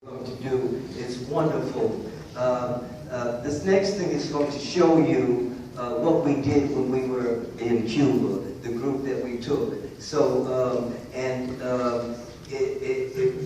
going to do is wonderful. This next thing is going to show you what we did when we were in Cuba, the group that we took. So,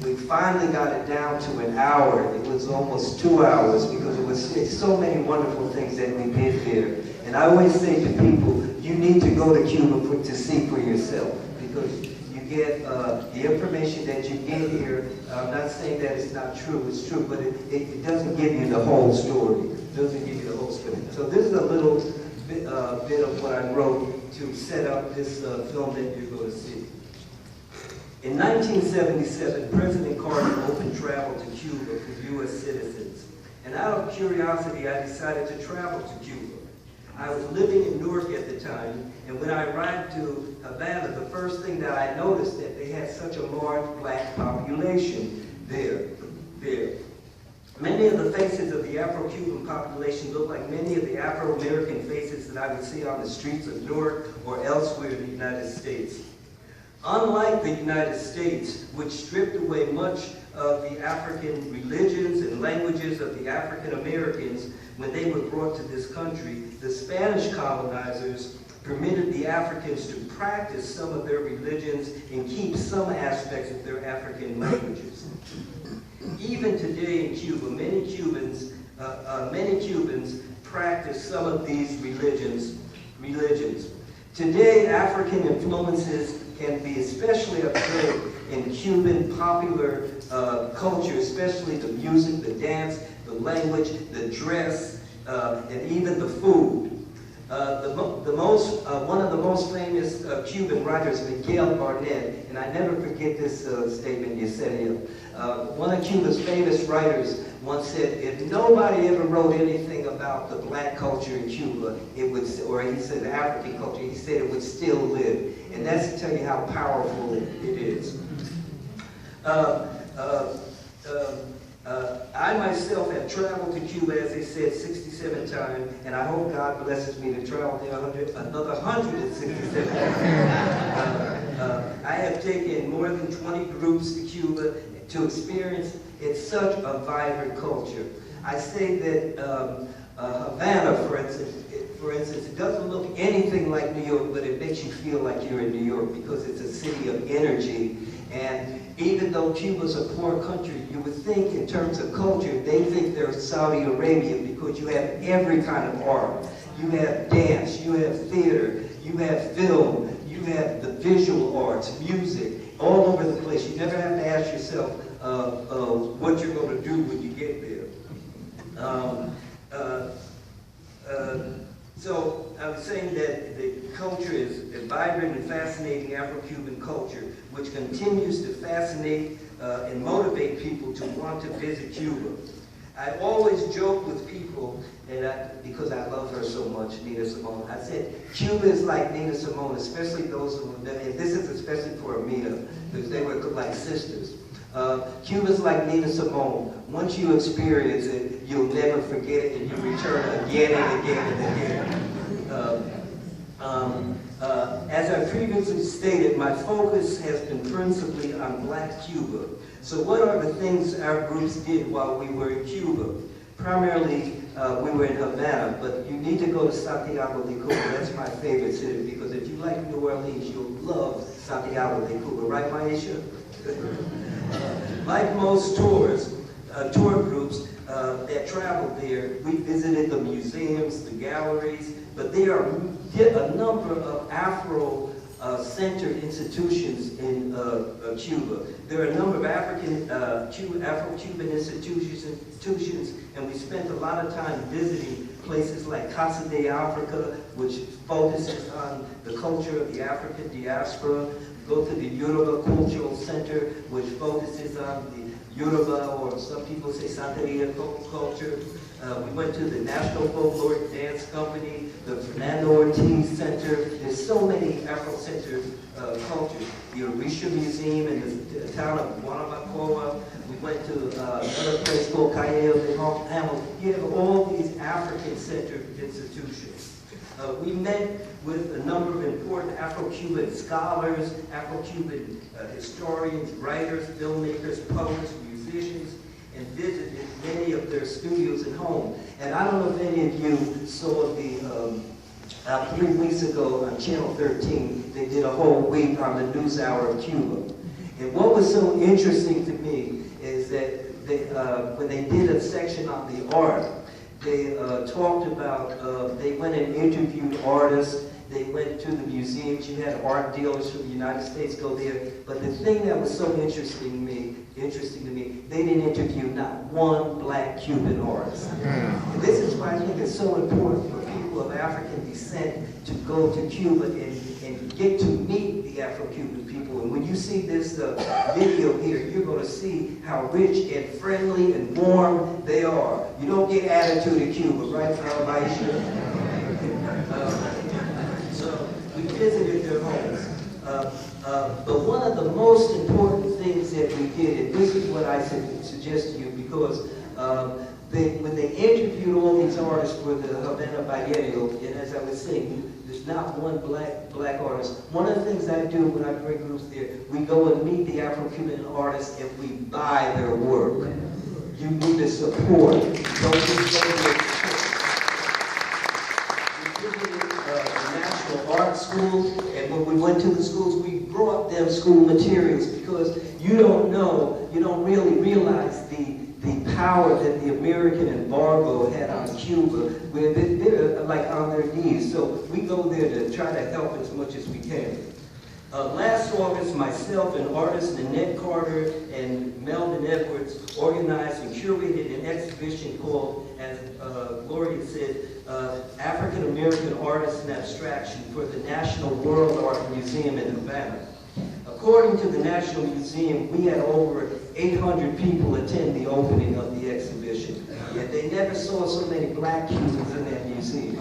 we finally got it down to an hour. It was almost 2 hours because it's so many wonderful things that we did there. And I always say to people, you need to go to Cuba to see for yourself, because you get the information that you get here. I'm not saying that it's not true, it's true, but it doesn't give you the whole story. It doesn't give you the whole story. So this is a little bit of what I wrote to set up this film that you're going to see. In 1977, President Carter opened travel to Cuba for U.S. citizens. And out of curiosity, I decided to travel to Cuba. I was living in Newark at the time, and when I arrived to Havana, the first thing that I noticed that they had such a large black population there. Many of the faces of the Afro-Cuban population look like many of the Afro-American faces that I would see on the streets of Newark or elsewhere in the United States. Unlike the United States, which stripped away much of the African religions and languages of the African Americans when they were brought to this country, the Spanish colonizers permitted the Africans to practice some of their religions and keep some aspects of their African languages. Even today in Cuba, many Cubans practice some of these religions. Today, African influences can be especially observed in Cuban popular culture, especially the music, the dance, the language, the dress, and even the food. One of the most famous Cuban writers, Miguel Barnett, and I never forget this statement you said here. One of Cuba's famous writers once said, if nobody ever wrote anything about the black culture in Cuba, it would, or he said the African culture, he said it would still live. And that's to tell you how powerful it is. I myself have traveled to Cuba, as they said, 67 times, and I hope God blesses me to travel there another 167 times. I have taken more than 20 groups to Cuba to experience it's such a vibrant culture. I say that Havana, for instance, it doesn't look anything like New York, but it makes you feel like you're in New York because it's a city of energy. And even though Cuba's a poor country, you would think in terms of culture, they think they're Saudi Arabia because you have every kind of art. You have dance, you have theater, you have film, you have the visual arts, music, all over the place. You never have to ask yourself what you're going to do when you get there. So I was saying that the culture is a vibrant and fascinating Afro-Cuban culture, which continues to fascinate and motivate people to want to visit Cuba. I always joke with people, because I love her so much, Nina Simone. I said, Cuba is like Nina Simone, especially those who, and this is especially for Amina, because they were like sisters. Cuba's like Nina Simone. Once you experience it, you'll never forget it, and you return again and again and again. As I previously stated, my focus has been principally on Black Cuba. So what are the things our groups did while we were in Cuba? Primarily, we were in Havana, but you need to go to Santiago de Cuba. That's my favorite city, because if you like New Orleans, you'll love Santiago de Cuba. Right, Maisha? Like most tour groups that traveled there, we visited the museums, the galleries, but there are a number of Afro-centered institutions in Cuba. There are a number of Afro-Cuban institutions, and we spent a lot of time visiting places like Casa de Africa, which focuses on the culture of the African diaspora. Go to the Yoruba Cultural Center, which focuses on the Yoruba, or some people say Santeria culture. We went to the National Folkloric Dance Company, the Fernando Ortiz Center. There's so many Afro-centered cultures. The Orisha Museum in the town of Guanabacoa. We went to another place called Calle de Hamel. You have all these African-centered institutions. We met with a number of important Afro-Cuban scholars, Afro-Cuban historians, writers, filmmakers, poets, musicians, and their studios at home. And I don't know if any of you saw the, 3 weeks ago on Channel 13, they did a whole week on the NewsHour of Cuba. And what was so interesting to me is that they, when they did a section on the art, they talked about, they went and interviewed artists. They went to the museums. You had art dealers from the United States go there. But the thing that was so interesting to me, they didn't interview not one black Cuban artist. And this is why I think it's so important for people of African descent to go to Cuba and get to meet the Afro-Cuban people. And when you see this video here, you're going to see how rich and friendly and warm they are. You don't get attitude in Cuba, right, Baisha? So we visited their homes. But one of the most important things that we did, and this is what I suggest to you, because when they interviewed all these artists for the Havana Biennial, and as I was saying, there's not one black artist. One of the things I do when I bring groups there, we go and meet the Afro-Cuban artists and we buy their work. You need to support. Don't just go there. Art schools, and when we went to the schools, we brought them school materials, because you don't really realize the power that the American embargo had on Cuba, where they're like on their knees. So we go there to try to help as much as we can. Last August, myself and artists Nanette Carter and Melvin Edwards organized and curated an exhibition called, as Gloria said, African American Artists in Abstraction for the National World Art Museum in Havana. According to the National Museum, we had over 800 people attend the opening of the exhibition. Yet they never saw so many black Cubans in that museum.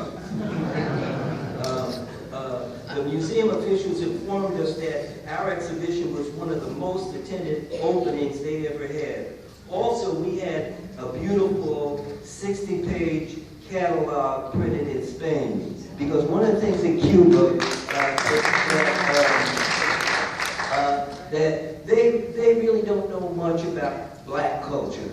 The museum officials informed us that our exhibition was one of the most attended openings they ever had. Also, we had a beautiful 60-page catalog printed in Spain. Because one of the things in Cuba that they really don't know much about black culture.